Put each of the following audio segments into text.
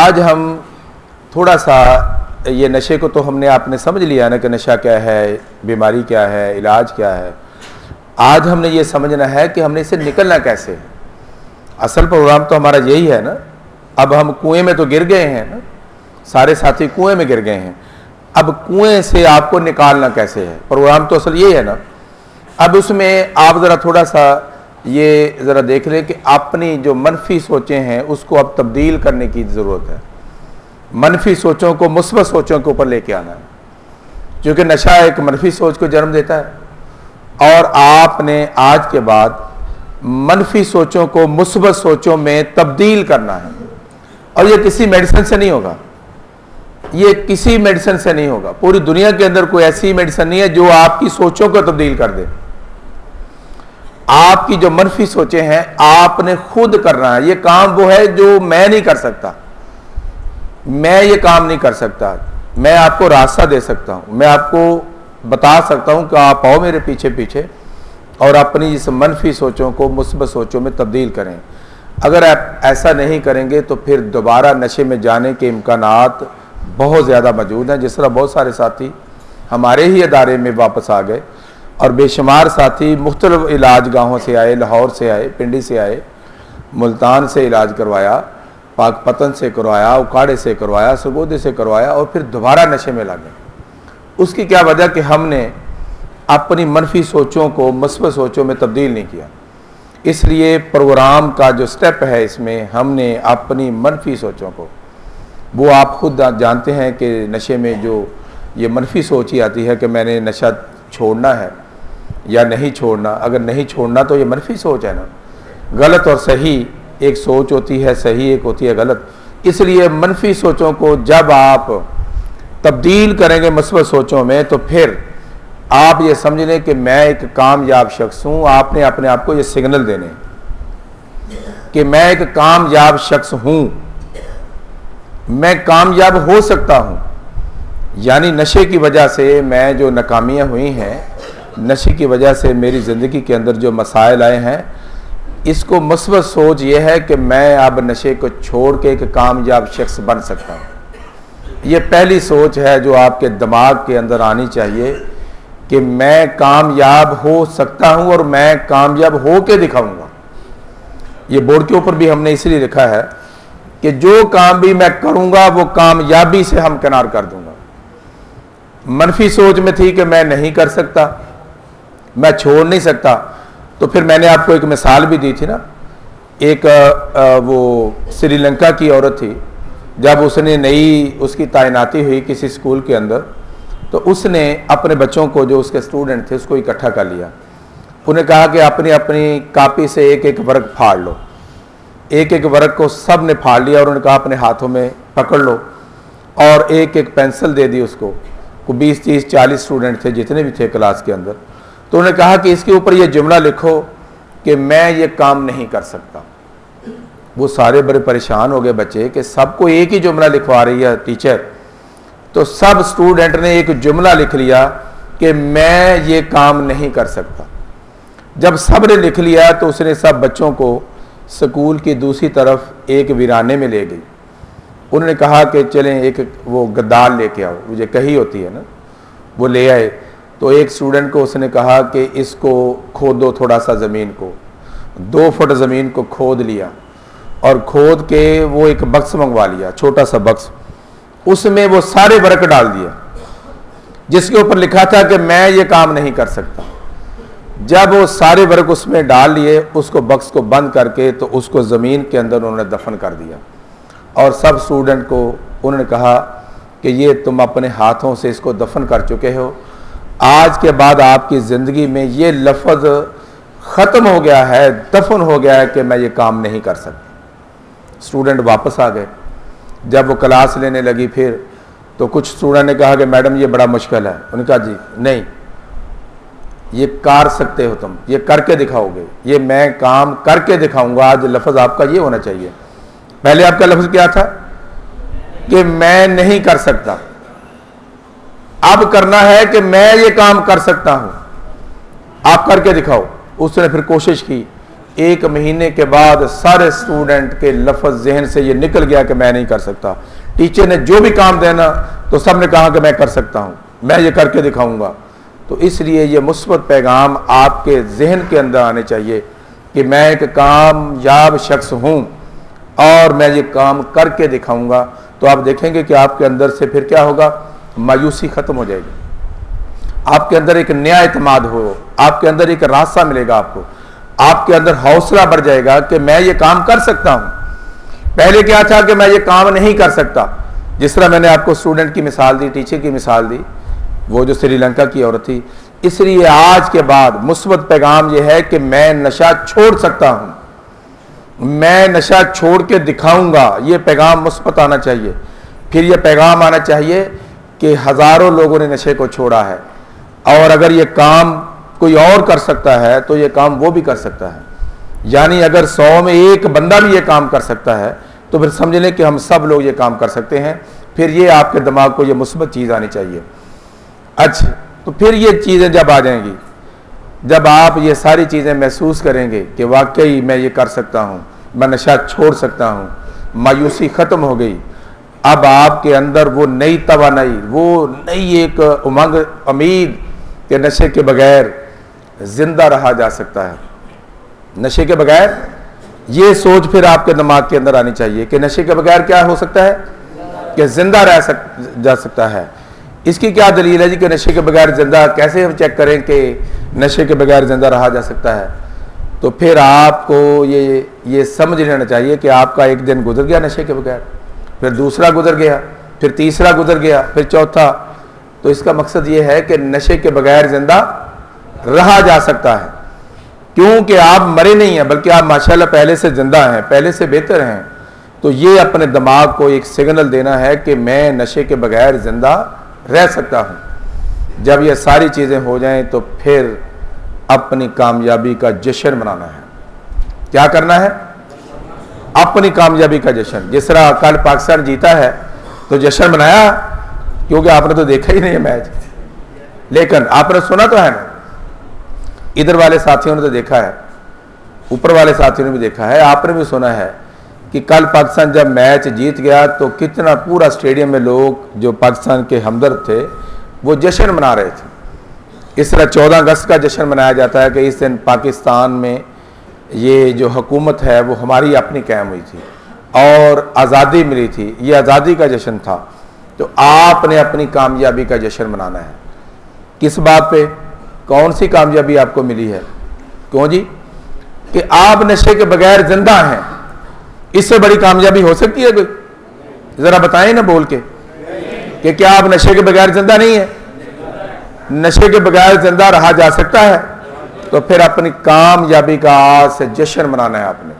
आज हम थोड़ा सा ये नशे को तो हमने आपने समझ लिया ना कि नशा क्या है, बीमारी क्या है, इलाज क्या है। आज हमने ये समझना है कि हमने इससे निकलना कैसे है। असल प्रोग्राम तो हमारा यही है ना। अब हम कुएं में तो गिर गए हैं ना, सारे साथी कुएं में गिर गए हैं। अब कुएं से आपको निकालना कैसे है, प्रोग्राम तो असल यही है ना। अब उसमें आप ज़रा थोड़ा सा ये ज़रा देख लें कि अपनी जो मनफी सोचें हैं उसको अब तब्दील करने की ज़रूरत है। मनफी सोचों को मुस्बत सोचों के ऊपर लेके आना है, क्योंकि नशा एक मनफी सोच को जन्म देता है। और आपने आज के बाद मनफी सोचों को मुस्बत सोचों में तब्दील करना है। और ये किसी मेडिसिन से नहीं होगा, ये किसी मेडिसिन से नहीं होगा। पूरी दुनिया के अंदर कोई ऐसी मेडिसिन नहीं है जो आपकी सोचों को तब्दील कर दे। आपकी जो मनफी सोचें हैं आपने खुद करना है। ये काम वो है जो मैं नहीं कर सकता, मैं ये काम नहीं कर सकता। मैं आपको रास्ता दे सकता हूं, मैं आपको बता सकता हूं कि आप आओ मेरे पीछे पीछे और अपनी इस मनफी सोचों को मुस्बत सोचों में तब्दील करें। अगर आप ऐसा नहीं करेंगे तो फिर दोबारा नशे में जाने के इम्कानात बहुत ज़्यादा मौजूद हैं। जिस तरह बहुत सारे साथी हमारे ही अदारे में वापस आ गए और बेशुमार साथी मुख्तलिफ इलाज गाहों से आए, लाहौर से आए, पिंडी से आए, मुल्तान से इलाज करवाया, पाकपतन से करवाया, उकाड़े से करवाया, सरगोदे से करवाया और फिर दोबारा नशे में लगे। उसकी क्या वजह कि हमने अपनी मनफी सोचों को मुस्बत सोचों में तब्दील नहीं किया। इसलिए प्रोग्राम का जो स्टेप है इसमें हमने अपनी मनफी सोचों को, वो आप खुद जानते हैं कि नशे में जो ये मनफी सोच ही आती है कि मैंने नशा छोड़ना है या नहीं छोड़ना। अगर नहीं छोड़ना तो ये मनफी सोच है ना। गलत और सही एक सोच होती है, सही एक होती है गलत। इसलिए मनफी सोचों को जब आप तब्दील करेंगे मुस्बत सोचों में तो फिर आप ये समझ लें कि मैं एक कामयाब शख्स हूँ। आपने अपने आप को ये सिग्नल देने कि मैं एक कामयाब शख्स हूँ, मैं कामयाब हो सकता हूँ। यानी नशे की वजह से मैं जो नाकामियाँ हुई हैं, नशे की वजह से मेरी ज़िंदगी के अंदर जो मसाइल आए हैं, इसको मुस्बत सोच ये है कि मैं अब नशे को छोड़ के एक कामयाब शख्स बन सकता हूँ। ये पहली सोच है जो आपके दिमाग के अंदर आनी चाहिए कि मैं कामयाब हो सकता हूँ और मैं कामयाब हो के दिखाऊँगा। ये बोर्ड के ऊपर भी हमने इसलिए लिखा है कि जो काम भी मैं करूँगा वो कामयाबी से हमकिनार कर दूँगा। मनफी सोच में थी कि मैं नहीं कर सकता, मैं छोड़ नहीं सकता, तो फिर मैंने आपको एक मिसाल भी दी थी ना। एक वो श्रीलंका की औरत थी, जब उसने नई उसकी तैनाती हुई किसी स्कूल के अंदर, तो उसने अपने बच्चों को, जो उसके स्टूडेंट थे, उसको इकट्ठा कर लिया। उन्हें कहा कि अपनी अपनी कापी से एक एक वर्ग फाड़ लो। एक एक वर्ग को सब ने फाड़ लिया और उन्होंने कहा अपने हाथों में पकड़ लो और एक एक पेंसिल दे दी उसको। 20, 30, 40 स्टूडेंट थे जितने भी थे क्लास के अंदर। तो उन्होंने कहा कि इसके ऊपर ये जुमला लिखो कि मैं ये काम नहीं कर सकता। वो सारे बड़े परेशान हो गए बच्चे कि सबको एक ही जुमला लिखवा रही है टीचर। तो सब स्टूडेंट ने एक जुमला लिख लिया कि मैं ये काम नहीं कर सकता। जब सब ने लिख लिया तो उसने सब बच्चों को स्कूल की दूसरी तरफ एक वीराने में ले गई। उन्होंने कहा कि चलें एक वो गद्दाल लेके आओ, मुझे कही होती है ना, वो ले आए। तो एक स्टूडेंट को उसने कहा कि इसको खोदो थोड़ा सा ज़मीन को। 2 फुट ज़मीन को खोद लिया और खोद के वो एक बक्स मंगवा लिया, छोटा सा बक्स। उसमें वो सारे वर्क डाल दिया जिसके ऊपर लिखा था कि मैं ये काम नहीं कर सकता। जब वो सारे वर्क उसमें डाल लिए, उसको बक्स को बंद करके तो उसको ज़मीन के अंदर उन्होंने दफन कर दिया। और सब स्टूडेंट को उन्होंने कहा कि ये तुम अपने हाथों से इसको दफन कर चुके हो, आज के बाद आपकी ज़िंदगी में ये लफ्ज़ ख़त्म हो गया है, दफन हो गया है कि मैं ये काम नहीं कर सकता। स्टूडेंट वापस आ गए। जब वो क्लास लेने लगी फिर, तो कुछ स्टूडेंट ने कहा कि मैडम ये बड़ा मुश्किल है। उन्होंने कहा जी नहीं, ये कर सकते हो तुम, ये करके दिखाओगे, ये मैं काम करके दिखाऊंगा। आज लफ्ज़ आपका ये होना चाहिए। पहले आपका लफ्ज़ क्या था कि मैं नहीं कर सकता। अब करना है कि मैं ये काम कर सकता हूं, आप करके दिखाओ। उसने फिर कोशिश की 1 महीने के बाद सारे स्टूडेंट के लफ्ज़ जहन से ये निकल गया कि मैं नहीं कर सकता। टीचर ने जो भी काम देना तो सब ने कहा कि मैं कर सकता हूँ, मैं ये करके दिखाऊंगा। तो इसलिए ये मुस्बत पैगाम आपके जहन के अंदर आने चाहिए कि मैं एक कामयाब शख्स हूँ और मैं ये काम करके दिखाऊंगा। तो आप देखेंगे कि आपके अंदर से फिर क्या होगा, मायूसी ख़त्म हो जाएगी, आपके अंदर एक नया इत्मीनान हो, आपके अंदर एक रास्ता मिलेगा, आपके अंदर हौसला बढ़ जाएगा कि मैं ये काम कर सकता हूँ। पहले क्या था कि मैं ये काम नहीं कर सकता। जिस तरह मैंने आपको स्टूडेंट की मिसाल दी, टीचर की मिसाल दी, वो जो श्रीलंका की औरत थी। इसलिए आज के बाद मुस्बत पैगाम यह है कि मैं नशा छोड़ सकता हूँ, मैं नशा छोड़ के दिखाऊंगा। ये पैगाम मुस्बत आना चाहिए। फिर ये पैगाम आना चाहिए कि हज़ारों लोगों ने नशे को छोड़ा है और अगर ये काम कोई और कर सकता है तो ये काम वो भी कर सकता है। यानी अगर 100 में 1 बंदा भी ये काम कर सकता है तो फिर समझ लें कि हम सब लोग ये काम कर सकते हैं। फिर ये आपके दिमाग को ये मुस्बत चीज़ आनी चाहिए। अच्छा, तो फिर ये चीज़ें जब आ जाएंगी, जब आप ये सारी चीज़ें महसूस करेंगे कि वाकई मैं ये कर सकता हूँ, मैं नशा छोड़ सकता हूँ, मायूसी ख़त्म हो गई, अब आपके अंदर वो नई तवानाई, वो नई एक उमंग, उम्मीद कि नशे के बगैर जिंदा रहा जा सकता है। नशे के बगैर ये सोच फिर आपके दिमाग के अंदर आनी चाहिए कि नशे के बगैर क्या हो सकता है, कि जिंदा जा सकता है। इसकी क्या दलील है जी कि नशे के बगैर जिंदा, कैसे हम चेक करें कि नशे के बगैर जिंदा रहा जा सकता है? तो फिर आपको ये समझ लेना चाहिए कि आपका एक दिन गुजर गया नशे के बगैर, फिर दूसरा गुजर गया, फिर तीसरा गुजर गया, फिर चौथा। तो इसका मकसद ये है कि नशे के बगैर जिंदा रहा जा सकता है, क्योंकि आप मरे नहीं हैं, बल्कि आप माशाल्लाह पहले से जिंदा हैं, पहले से बेहतर हैं। तो ये अपने दिमाग को एक सिग्नल देना है कि मैं नशे के बगैर जिंदा रह सकता हूँ। जब ये सारी चीज़ें हो जाएं तो फिर अपनी कामयाबी का जश्न मनाना है। क्या करना है? अपनी कामयाबी का जश्न। जिस तरह कल पाकिस्तान जीता है तो जश्न मनाया, क्योंकि आपने तो देखा ही नहीं है मैच, लेकिन आपने सुना तो है ना, इधर वाले साथियों ने तो देखा है, ऊपर वाले साथियों ने भी देखा है, आपने भी सुना है कि कल पाकिस्तान जब मैच जीत गया तो कितना पूरा स्टेडियम में लोग जो पाकिस्तान के हमदर्द थे वो जश्न मना रहे थे। इस तरह 14 अगस्त का जश्न मनाया जाता है कि इस दिन पाकिस्तान में ये जो हुकूमत है वो हमारी अपनी कायम हुई थी और आज़ादी मिली थी, ये आज़ादी का जश्न था। तो आपने अपनी कामयाबी का जश्न मनाना है। किस बात पे? कौन सी कामयाबी आपको मिली है? क्यों जी? कि आप नशे के बगैर जिंदा हैं। इससे बड़ी कामयाबी हो सकती है कोई? जरा बताएं ना बोल के कि क्या आप नशे के बगैर जिंदा नहीं है? नशे के बगैर जिंदा रहा जा सकता है। तो फिर अपनी कामयाबी का आज से जश्न मनाना है आपने।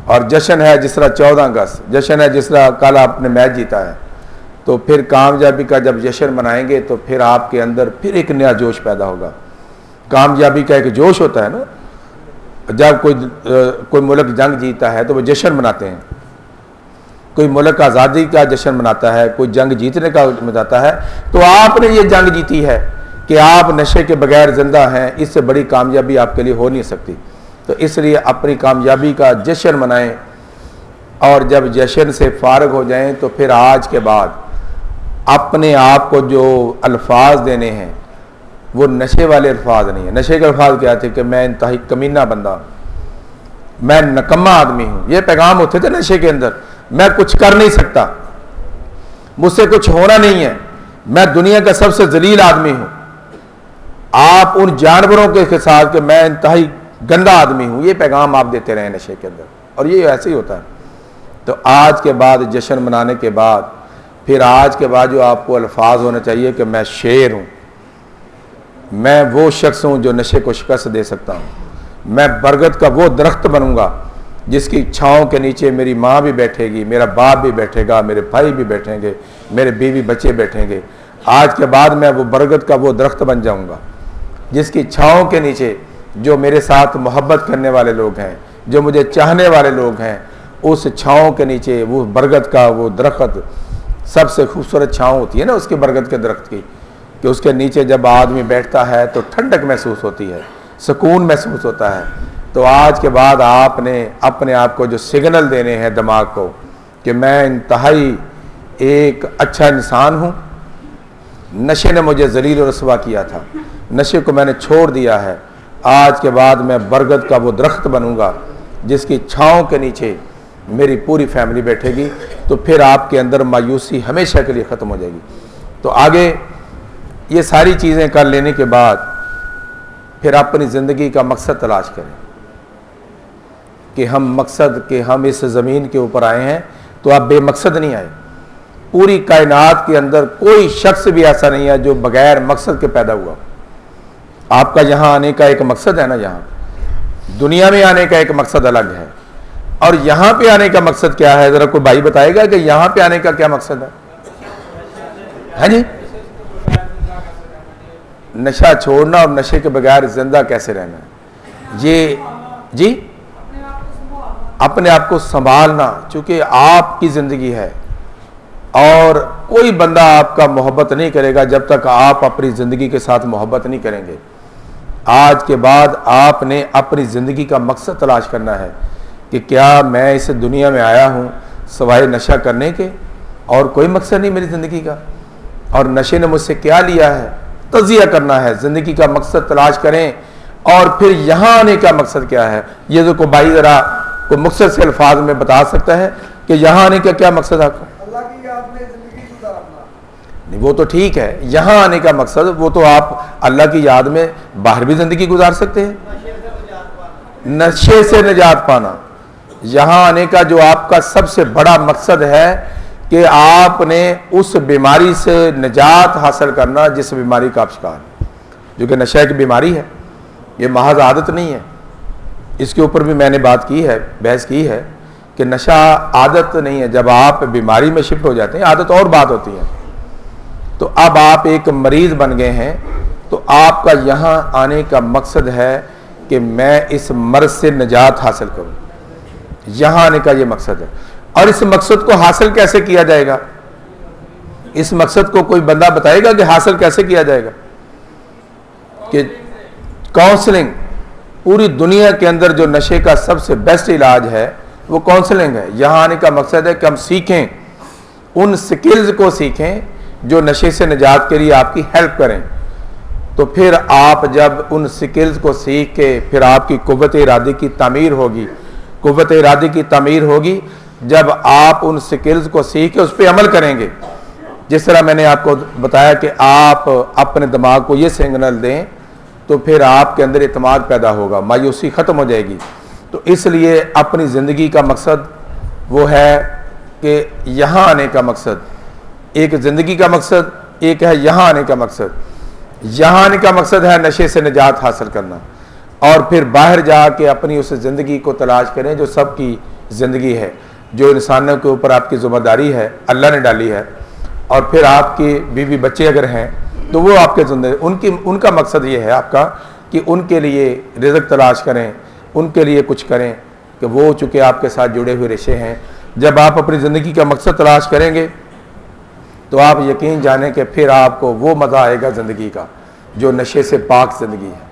और जश्न है जिस तरह 14 अगस्त, जश्न है जिस तरह कल आपने मैच जीता है। तो फिर कामयाबी का जब जश्न मनाएंगे तो फिर आपके अंदर फिर एक नया जोश पैदा होगा। कामयाबी का एक जोश होता है ना, जब कोई मुल्क जंग जीता है तो वो जश्न मनाते हैं, कोई मुल्क आज़ादी का जश्न मनाता है, कोई जंग जीतने का मनाता है। तो आपने ये जंग जीती है कि आप नशे के बगैर जिंदा हैं, इससे बड़ी कामयाबी आपके लिए हो नहीं सकती। तो इसलिए अपनी कामयाबी का जश्न मनाएं और जब जश्न से फारग हो जाएं तो फिर आज के बाद अपने आप को जो अल्फाज देने हैं वो नशे वाले अल्फाज नहीं है। नशे के अल्फाज क्या थे कि मैं इंतहाई कमीना बंदा, मैं नकम्मा आदमी हूँ, ये पैगाम होते थे नशे के अंदर। मैं कुछ कर नहीं सकता, मुझसे कुछ होना नहीं है, मैं दुनिया का सबसे जलील आदमी हूँ। आप उन जानवरों के साथ कि मैं इंतहाई गंदा आदमी हूँ, ये पैगाम आप देते रहे नशे के अंदर, और ये ऐसे ही होता है। तो आज के बाद जश्न मनाने के बाद फिर आज के बाद जो आपको अल्फाज होने चाहिए कि मैं शेर हूँ, मैं वो शख्स हूँ जो नशे को शिकस्त दे सकता हूँ, मैं बरगद का वो दरख्त बनूंगा जिसकी छाँव के नीचे मेरी माँ भी बैठेगी, मेरा बाप भी बैठेगा, मेरे भाई भी बैठेंगे, मेरे बीवी बच्चे बैठेंगे। आज के बाद मैं वो बरगद का वो दरख्त बन जाऊँगा जिसकी छाँव के नीचे जो मेरे साथ मोहब्बत करने वाले लोग हैं, जो मुझे चाहने वाले लोग हैं, उस छाँव के नीचे वो बरगद का वो दरख्त, सबसे खूबसूरत छाँव होती है ना उसके बरगद के दरख्त की, कि उसके नीचे जब आदमी बैठता है तो ठंडक महसूस होती है, सुकून महसूस होता है। तो आज के बाद आपने अपने आप को जो सिग्नल देने हैं दिमाग को कि मैं इंतहाई एक अच्छा इंसान हूँ, नशे ने मुझे जलील और रसवा किया था, नशे को मैंने छोड़ दिया है, आज के बाद मैं बरगद का वो दरख्त बनूंगा जिसकी छाँव के नीचे मेरी पूरी फैमिली बैठेगी। तो फिर आपके अंदर मायूसी हमेशा के लिए ख़त्म हो जाएगी। तो आगे ये सारी चीज़ें कर लेने के बाद फिर अपनी ज़िंदगी का मकसद तलाश करें कि हम मकसद के हम इस ज़मीन के ऊपर आए हैं तो आप बेमकसद नहीं आए। पूरी कायनात के अंदर कोई शख्स भी ऐसा नहीं है जो बगैर मकसद के पैदा हुआ। आपका यहाँ आने का एक मकसद है ना, यहाँ दुनिया में आने का एक मकसद अलग है और यहाँ पे आने का मकसद क्या है। ज़रा कोई भाई बताएगा कि यहाँ पे आने का क्या मकसद है जी? नशा छोड़ना और नशे के बगैर जिंदा कैसे रहना है ये जी, अपने आप को संभालना, चूंकि आपकी ज़िंदगी है और कोई बंदा आपका मोहब्बत नहीं करेगा जब तक आप अपनी ज़िंदगी के साथ मोहब्बत नहीं करेंगे। आज के बाद आपने अपनी ज़िंदगी का मकसद तलाश करना है कि क्या मैं इस दुनिया में आया हूँ सवाए नशा करने के, और कोई मकसद नहीं मेरी ज़िंदगी का, और नशे ने मुझसे क्या लिया है। तज़िया करना है, ज़िंदगी का मकसद तलाश करें और फिर यहाँ आने का मकसद क्या है। ये जो को भाई ज़रा को मुख्तसर से अल्फाज में बता सकता है कि यहाँ आने का क्या मकसद आपका? अल्लाह की याद में ज़िंदगी गुजारना। नहीं, वो तो ठीक है, यहाँ आने का मकसद वो तो आप अल्लाह की याद में बाहर भी ज़िंदगी गुजार सकते हैं, नशे से निजात पाना। यहाँ आने का जो आपका सबसे बड़ा मकसद है कि आपने उस बीमारी से निजात हासिल करना जिस बीमारी का आप शिकार, जो कि नशे की बीमारी है। ये महज आदत नहीं है, इसके ऊपर भी मैंने बात की है, बहस की है कि नशा आदत नहीं है। जब आप बीमारी में शिफ्ट हो जाते हैं आदत और बात होती है। तो अब आप एक मरीज़ बन गए हैं तो आपका यहाँ आने का मकसद है कि मैं इस मर्ज से निजात हासिल करूँ। यहाँ आने का ये मकसद है। और इस मकसद को हासिल कैसे किया जाएगा? इस मकसद को कोई बंदा बताएगा कि हासिल कैसे किया जाएगा? कि काउंसलिंग, पूरी दुनिया के अंदर जो नशे का सबसे बेस्ट इलाज है वो काउंसलिंग है। यहाँ आने का मकसद है कि हम सीखें, उन स्किल्स को सीखें जो नशे से निजात के लिए आपकी हेल्प करें। तो फिर आप जब उन स्किल्स को सीख के फिर आपकी कुव्वत इरादे की तामीर होगी। कुव्वत इरादे की तामीर होगी जब आप उन स्किल्स को सीख के उस पर अमल करेंगे। जिस तरह मैंने आपको बताया कि आप अपने दिमाग को ये सिग्नल दें तो फिर आपके अंदर इत्मीनान पैदा होगा, मायूसी ख़त्म हो जाएगी। तो इसलिए अपनी ज़िंदगी का मकसद वो है कि यहाँ आने का मकसद, एक ज़िंदगी का मकसद, एक है यहाँ आने का मकसद। यहाँ आने का मकसद है नशे से निजात हासिल करना और फिर बाहर जाके अपनी उस ज़िंदगी को तलाश करें जो सबकी ज़िंदगी है, जो इंसानों के ऊपर आपकी ज़िम्मेदारी है, अल्लाह ने डाली है। और फिर आपकी बीवी बच्चे अगर हैं तो वो आपके जिंदगी, उनका मकसद ये है आपका कि उनके लिए रिज़्क़ तलाश करें, उनके लिए कुछ करें कि वो चूँकि आपके साथ जुड़े हुए रिश्ते हैं। जब आप अपनी ज़िंदगी का मकसद तलाश करेंगे तो आप यकीन जानें कि फिर आपको वो मज़ा आएगा ज़िंदगी का जो नशे से पाक ज़िंदगी है।